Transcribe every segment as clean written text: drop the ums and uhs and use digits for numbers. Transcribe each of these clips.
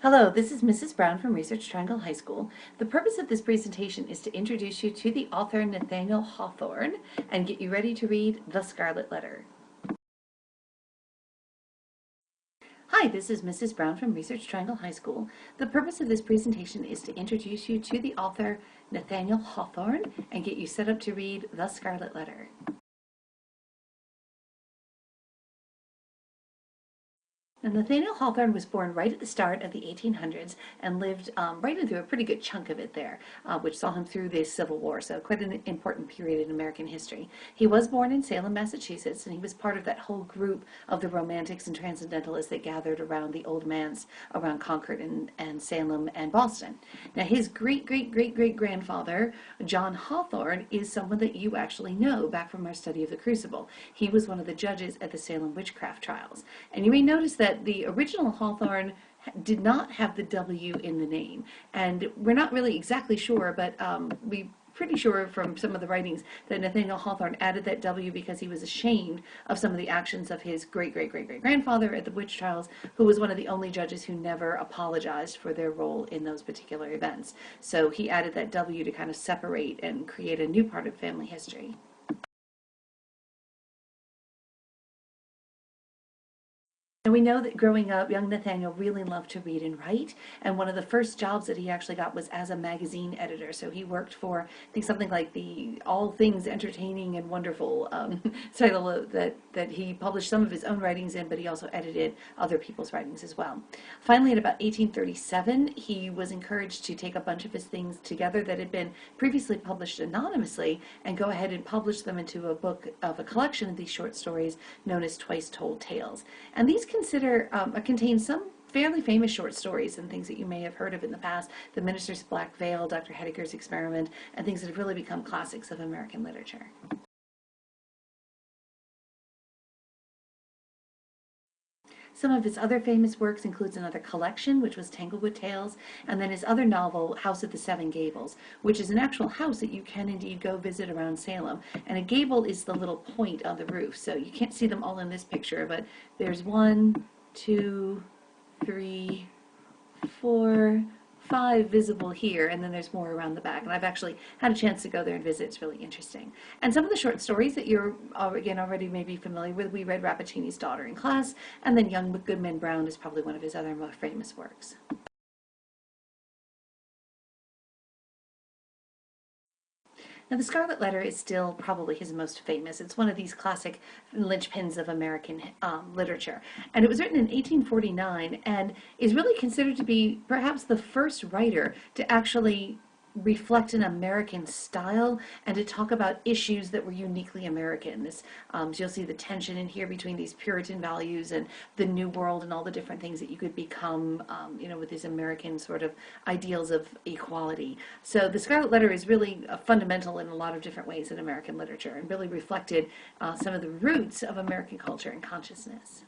Hello, this is Mrs. Brown from Research Triangle High School. The purpose of this presentation is to introduce you to the author Nathaniel Hawthorne and get you ready to read The Scarlet Letter. Hi, this is Mrs. Brown from Research Triangle High School. The purpose of this presentation is to introduce you to the author Nathaniel Hawthorne and get you set up to read The Scarlet Letter. Now, Nathaniel Hawthorne was born right at the start of the 1800s and lived right into a pretty good chunk of it there, which saw him through the Civil War, so quite an important period in American history. He was born in Salem, Massachusetts, and he was part of that whole group of the Romantics and Transcendentalists that gathered around the old manse around Concord and Salem and Boston. Now, his great-great-great-great-grandfather, John Hawthorne, is someone that you actually know back from our study of the Crucible. He was one of the judges at the Salem witchcraft trials. And you may notice that the original Hawthorne did not have the W in the name, and we're not really exactly sure, but we pretty sure from some of the writings that Nathaniel Hawthorne added that W because he was ashamed of some of the actions of his great-great-great-great-grandfather at the witch trials, who was one of the only judges who never apologized for their role in those particular events. So he added that W to kind of separate and create a new part of family history. And we know that growing up, young Nathaniel really loved to read and write, and one of the first jobs that he actually got was as a magazine editor. So he worked for, I think, something like the All Things Entertaining and Wonderful title that he published some of his own writings in, but he also edited other people's writings as well. Finally, in about 1837, he was encouraged to take a bunch of his things together that had been previously published anonymously and go ahead and publish them into a book of a collection of these short stories known as Twice Told Tales. And these contain some fairly famous short stories and things that you may have heard of in the past, The Minister's Black Veil, Dr. Heidegger's Experiment, and things that have really become classics of American literature. Some of his other famous works includes another collection, which was Tanglewood Tales, and then his other novel, House of the Seven Gables, which is an actual house that you can indeed go visit around Salem. And a gable is the little point on the roof, so you can't see them all in this picture, but there's 1, 2, 3, 4, 5 visible here, and then there's more around the back. And I've actually had a chance to go there and visit. It's really interesting. And some of the short stories that you're, again, already maybe familiar with, we read Rappaccini's Daughter in class, and then Young Goodman Brown is probably one of his other more famous works. Now, The Scarlet Letter is still probably his most famous. It's one of these classic linchpins of American literature. And it was written in 1849 and is really considered to be perhaps the first writer to actually reflect an American style and to talk about issues that were uniquely American. So you'll see the tension in here between these Puritan values and the New World and all the different things that you could become, with these American sort of ideals of equality. So The Scarlet Letter is really fundamental in a lot of different ways in American literature and really reflected some of the roots of American culture and consciousness.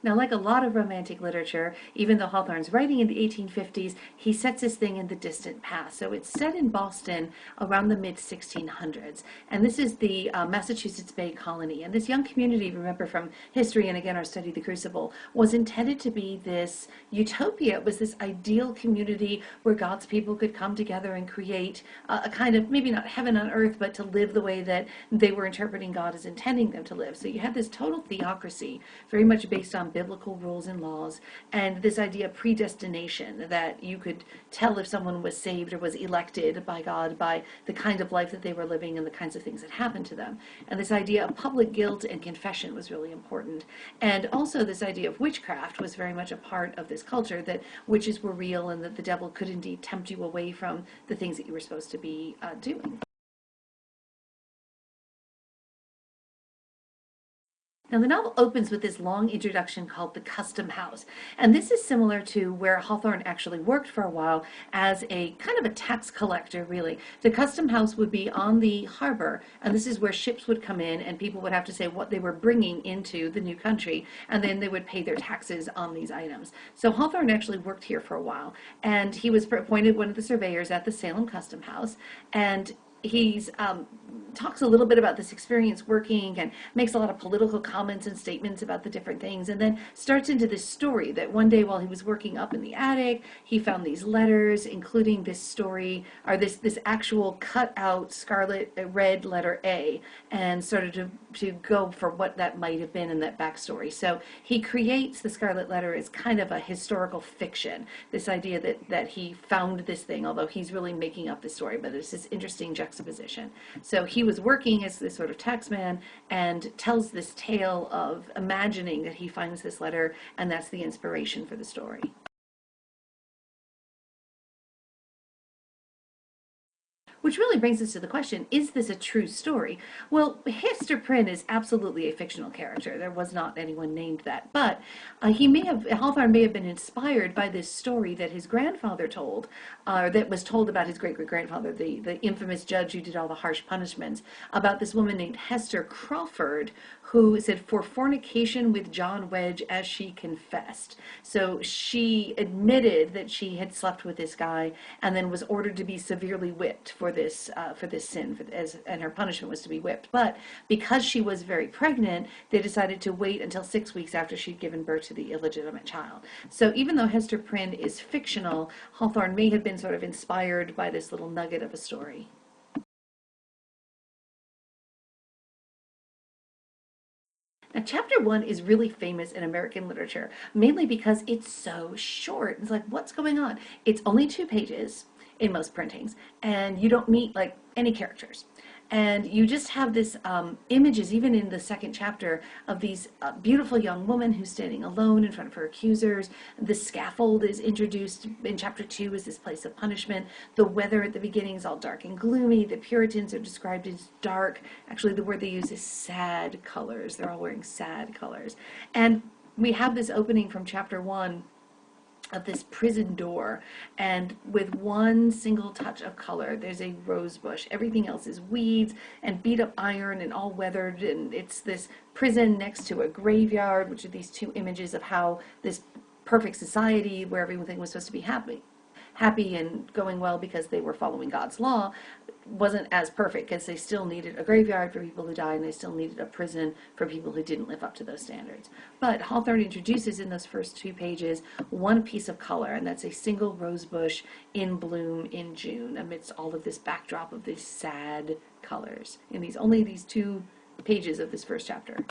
Now, like a lot of Romantic literature, even though Hawthorne's writing in the 1850s, he sets his thing in the distant past. So it's set in Boston around the mid-1600s. And this is the Massachusetts Bay Colony. And this young community, remember from history and again our study of the Crucible, was intended to be this utopia. It was this ideal community where God's people could come together and create a kind of, maybe not heaven on earth, but to live the way that they were interpreting God as intending them to live. So you had this total theocracy, very much based on biblical rules and laws, and this idea of predestination, that you could tell if someone was saved or was elected by God by the kind of life that they were living and the kinds of things that happened to them. And this idea of public guilt and confession was really important. And also this idea of witchcraft was very much a part of this culture, that witches were real and that the devil could indeed tempt you away from the things that you were supposed to be doing. Now, the novel opens with this long introduction called The Custom House, and this is similar to where Hawthorne actually worked for a while as a kind of a tax collector, really. The Custom House would be on the harbor, and this is where ships would come in and people would have to say what they were bringing into the new country, and then they would pay their taxes on these items. So Hawthorne actually worked here for a while, and he was appointed one of the surveyors at the Salem Custom House, and he's talks a little bit about this experience working and makes a lot of political comments and statements about the different things, and then starts into this story that one day while he was working up in the attic, he found these letters, including this story, or this actual cut out scarlet red letter A, and started to go for what that might have been in that backstory. So he creates the Scarlet Letter as kind of a historical fiction, this idea that he found this thing, although he's really making up the story, but it's this interesting juxtaposition. So he was working as this sort of taxman and tells this tale of imagining that he finds this letter, and that's the inspiration for the story. Which really brings us to the question, is this a true story? Well, Hester Prynne is absolutely a fictional character. There was not anyone named that. But Hawthorne may have been inspired by this story that his grandfather told, that was told about his great-great-grandfather, the infamous judge who did all the harsh punishments, about this woman named Hester Crawford, who said, for fornication with John Wedge as she confessed. So she admitted that she had slept with this guy and then was ordered to be severely whipped for this sin, and her punishment was to be whipped. But because she was very pregnant, they decided to wait until 6 weeks after she'd given birth to the illegitimate child. So even though Hester Prynne is fictional, Hawthorne may have been sort of inspired by this little nugget of a story. Now, chapter 1 is really famous in American literature, mainly because it's so short. It's like, what's going on? It's only 2 pages in most printings, and you don't meet like any characters. And you just have this images, even in the second chapter, of these beautiful young woman who's standing alone in front of her accusers. The scaffold is introduced in chapter 2 as this place of punishment. The weather at the beginning is all dark and gloomy. The Puritans are described as dark. Actually, the word they use is sad colors. They're all wearing sad colors. And we have this opening from chapter 1 of this prison door, and with one single touch of color, there's a rose bush. Everything else is weeds and beat up iron and all weathered, and it's this prison next to a graveyard, which are these 2 images of how this perfect society where everything was supposed to be happy and going well because they were following God's law, wasn't as perfect, because they still needed a graveyard for people who died, and they still needed a prison for people who didn't live up to those standards. But Hawthorne introduces in those first 2 pages one piece of color, and that's a single rose bush in bloom in June amidst all of this backdrop of these sad colors in only these 2 pages of this first chapter.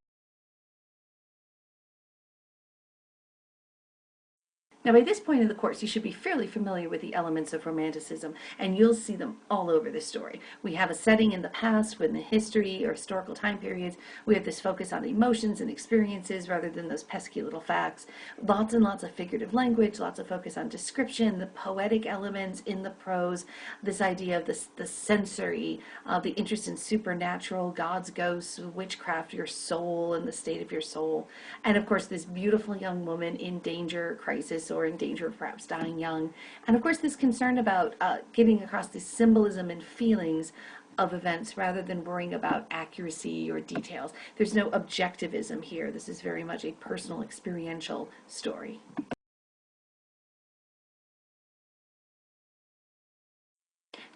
Now, by this point in the course, you should be fairly familiar with the elements of Romanticism, and you'll see them all over the story. We have a setting in the past, with the history or historical time periods. We have this focus on emotions and experiences rather than those pesky little facts. Lots and lots of figurative language, lots of focus on description, the poetic elements in the prose, this idea of the sensory, the interest in supernatural, gods, ghosts, witchcraft, your soul, and the state of your soul. And of course, this beautiful young woman in danger, crisis, or in danger of perhaps dying young. And of course, this concern about getting across the symbolism and feelings of events rather than worrying about accuracy or details. There's no objectivism here. This is very much a personal, experiential story.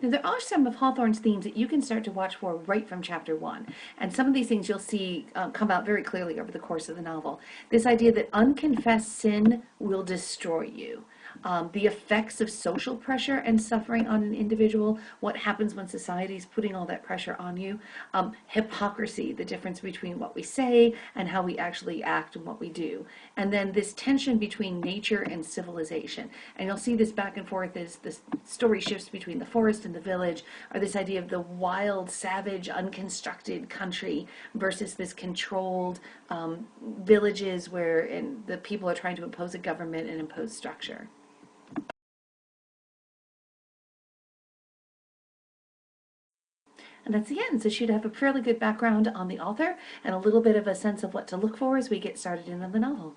Now, there are some of Hawthorne's themes that you can start to watch for right from chapter 1. And some of these things you'll see come out very clearly over the course of the novel. This idea that unconfessed sin will destroy you. The effects of social pressure and suffering on an individual, what happens when society is putting all that pressure on you, hypocrisy, the difference between what we say and how we actually act and what we do, and then this tension between nature and civilization. And you'll see this back and forth as the story shifts between the forest and the village, or this idea of the wild, savage, unconstructed country versus this controlled villages where the people are trying to impose a government and impose structure. And that's the end. So you should have a fairly good background on the author and a little bit of a sense of what to look for as we get started into the novel.